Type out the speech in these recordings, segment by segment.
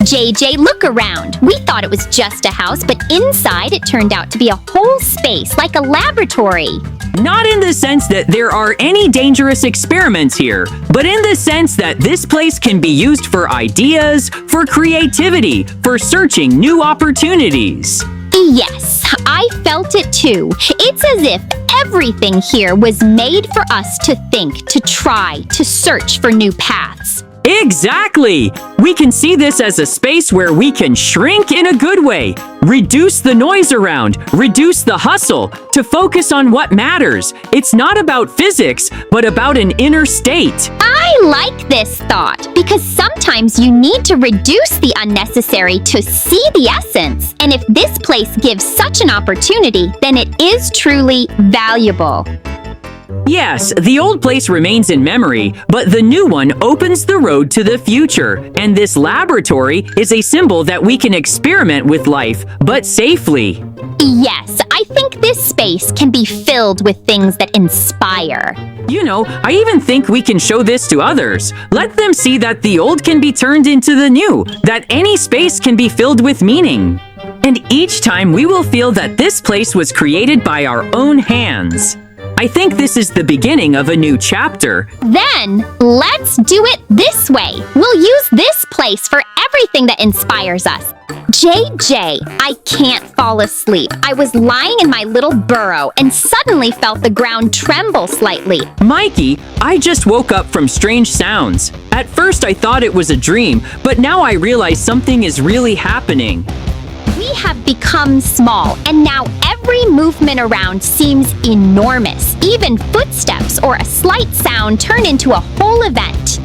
JJ, look around. We thought it was just a house, but inside it turned out to be a whole space, like a laboratory. Not in the sense that there are any dangerous experiments here, but in the sense that this place can be used for ideas, for creativity, for searching new opportunities. Yes, I felt it too. It's as if everything here was made for us to think, to try, to search for new paths. Exactly! We can see this as a space where we can shrink in a good way, reduce the noise around, reduce the hustle, to focus on what matters. It's not about physics, but about an inner state. I like this thought because sometimes you need to reduce the unnecessary to see the essence. And if this place gives such an opportunity, then it is truly valuable. Yes, the old place remains in memory, but the new one opens the road to the future. And this laboratory is a symbol that we can experiment with life, but safely. Yes, I think this space can be filled with things that inspire. You know, I even think we can show this to others. Let them see that the old can be turned into the new, that any space can be filled with meaning. And each time we will feel that this place was created by our own hands. I think this is the beginning of a new chapter. Then, let's do it this way. We'll use this place for everything that inspires us. JJ, I can't fall asleep. I was lying in my little burrow and suddenly felt the ground tremble slightly. Mikey, I just woke up from strange sounds. At first I thought it was a dream, but now I realize something is really happening. We have become small, and now every movement around seems enormous. Even footsteps or a slight sound turn into a whole event.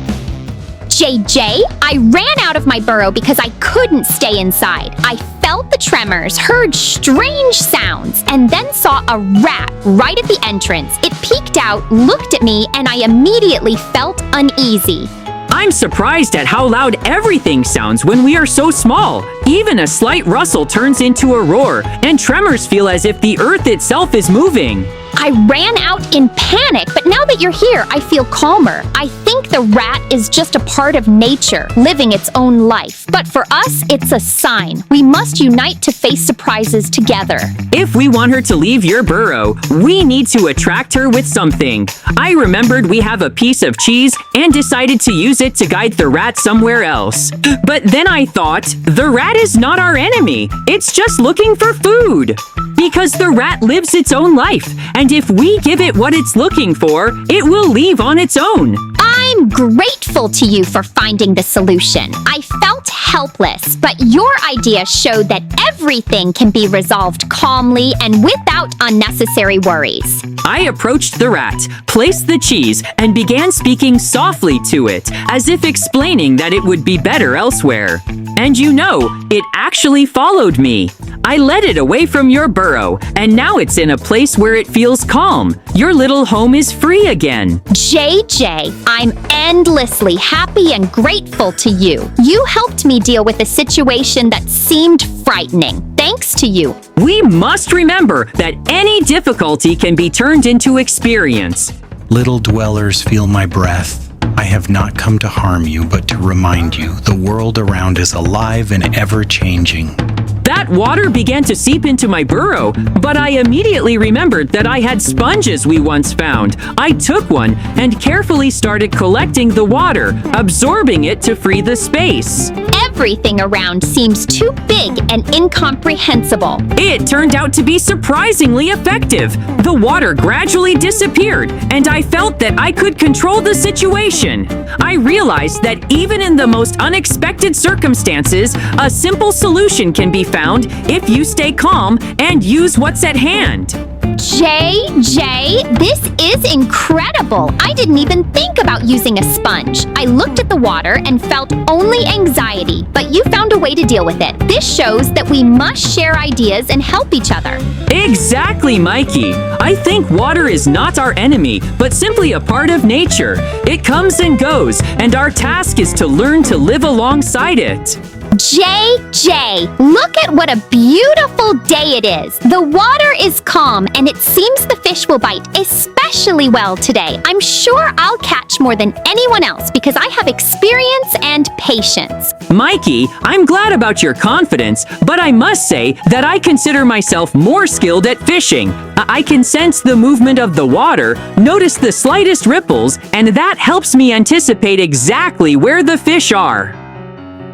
JJ, I ran out of my burrow because I couldn't stay inside. I felt the tremors, heard strange sounds, and then saw a rat right at the entrance. It peeked out, looked at me, and I immediately felt uneasy. I'm surprised at how loud everything sounds when we are so small. Even a slight rustle turns into a roar, and tremors feel as if the earth itself is moving. I ran out in panic, but now that you're here, I feel calmer. I think the rat is just a part of nature, living its own life. But for us, it's a sign. We must unite to face surprises together. If we want her to leave your burrow, we need to attract her with something. I remembered we have a piece of cheese and decided to use it to guide the rat somewhere else. But then I thought, the rat is not our enemy. It's just looking for food. Because the rat lives its own life, and if we give it what it's looking for, it will leave on its own. I'm grateful to you for finding the solution. I felt helpless, but your idea showed that everything can be resolved calmly and without unnecessary worries. I approached the rat, placed the cheese, and began speaking softly to it, as if explaining that it would be better elsewhere. And you know, it actually followed me. I led it away from your burrow, and now it's in a place where it feels calm. Your little home is free again. JJ, I'm endlessly happy and grateful to you. You helped me deal with a situation that seemed frightening. Thanks to you. We must remember that any difficulty can be turned into experience. Little dwellers, feel my breath. I have not come to harm you, but to remind you the world around is alive and ever-changing. That water began to seep into my burrow, but I immediately remembered that I had sponges we once found. I took one and carefully started collecting the water, absorbing it to free the space. Everything around seems too big and incomprehensible. It turned out to be surprisingly effective. The water gradually disappeared, and I felt that I could control the situation. I realized that even in the most unexpected circumstances, a simple solution can be found if you stay calm and use what's at hand. JJ, this is incredible. I didn't even think about using a sponge. I looked at the water and felt only anxiety, but you found a way to deal with it. This shows that we must share ideas and help each other. Exactly, Mikey. I think water is not our enemy, but simply a part of nature. It comes and goes, and our task is to learn to live alongside it. JJ, look at what a beautiful day it is. The water is calm and it seems the fish will bite especially well today. I'm sure I'll catch more than anyone else because I have experience and patience. Mikey, I'm glad about your confidence, but I must say that I consider myself more skilled at fishing. I can sense the movement of the water, notice the slightest ripples, and that helps me anticipate exactly where the fish are.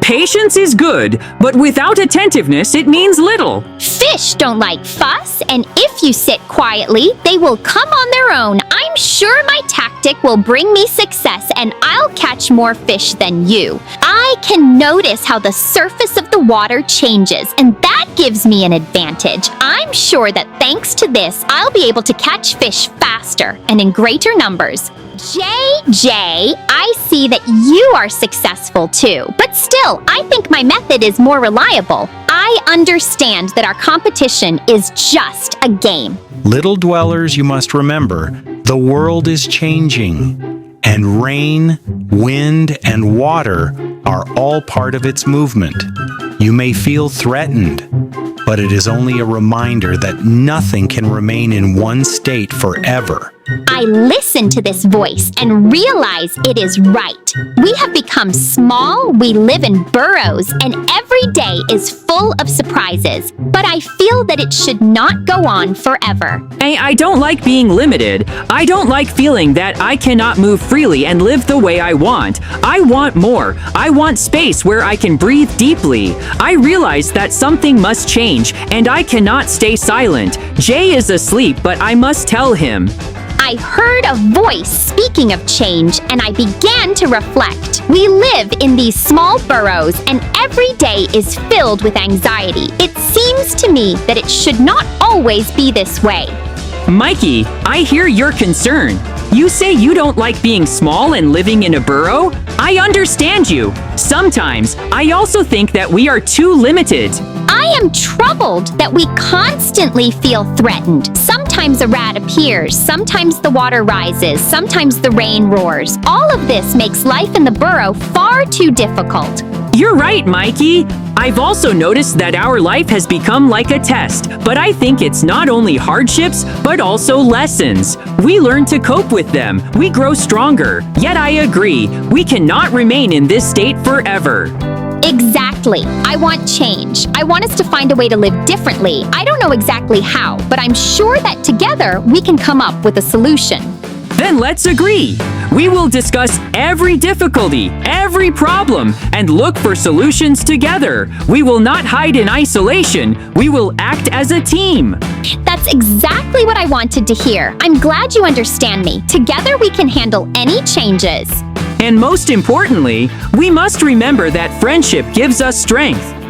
Patience is good, but without attentiveness, it means little. Fish don't like fuss, and if you sit quietly, they will come on their own. I'm sure my tactic will bring me success and I'll catch more fish than you. I can notice how the surface of the water changes, and that gives me an advantage. I'm sure that thanks to this, I'll be able to catch fish faster and in greater numbers. JJ, I see that you are successful too, but still, I think my method is more reliable. I understand that our competition is just a game. Little dwellers, you must remember, the world is changing, and rain, wind, and water are all part of its movement. You may feel threatened, but it is only a reminder that nothing can remain in one state forever. I listen to this voice and realize it is right. We have become small, we live in burrows, and every day is full of surprises. But I feel that it should not go on forever. I don't like being limited. I don't like feeling that I cannot move freely and live the way I want. I want more. I want space where I can breathe deeply. I realize that something must change, and I cannot stay silent. Jay is asleep, but I must tell him. I heard a voice speaking of change, and I began to reflect. We live in these small burrows, and every day is filled with anxiety. It seems to me that it should not always be this way. Mikey, I hear your concern. You say you don't like being small and living in a burrow? I understand you. Sometimes, I also think that we are too limited. I am troubled that we constantly feel threatened. Sometimes a rat appears, sometimes the water rises, sometimes the rain roars. All of this makes life in the burrow far too difficult. You're right, Mikey. I've also noticed that our life has become like a test, but I think it's not only hardships, but also lessons. We learn to cope with them. We grow stronger. Yet I agree, we cannot remain in this state forever. Exactly. I want change. I want us to find a way to live differently. I don't know exactly how, but I'm sure that together we can come up with a solution. Then let's agree. We will discuss every difficulty, every problem, and look for solutions together. We will not hide in isolation. We will act as a team. That's exactly what I wanted to hear. I'm glad you understand me. Together we can handle any changes. And most importantly, we must remember that friendship gives us strength.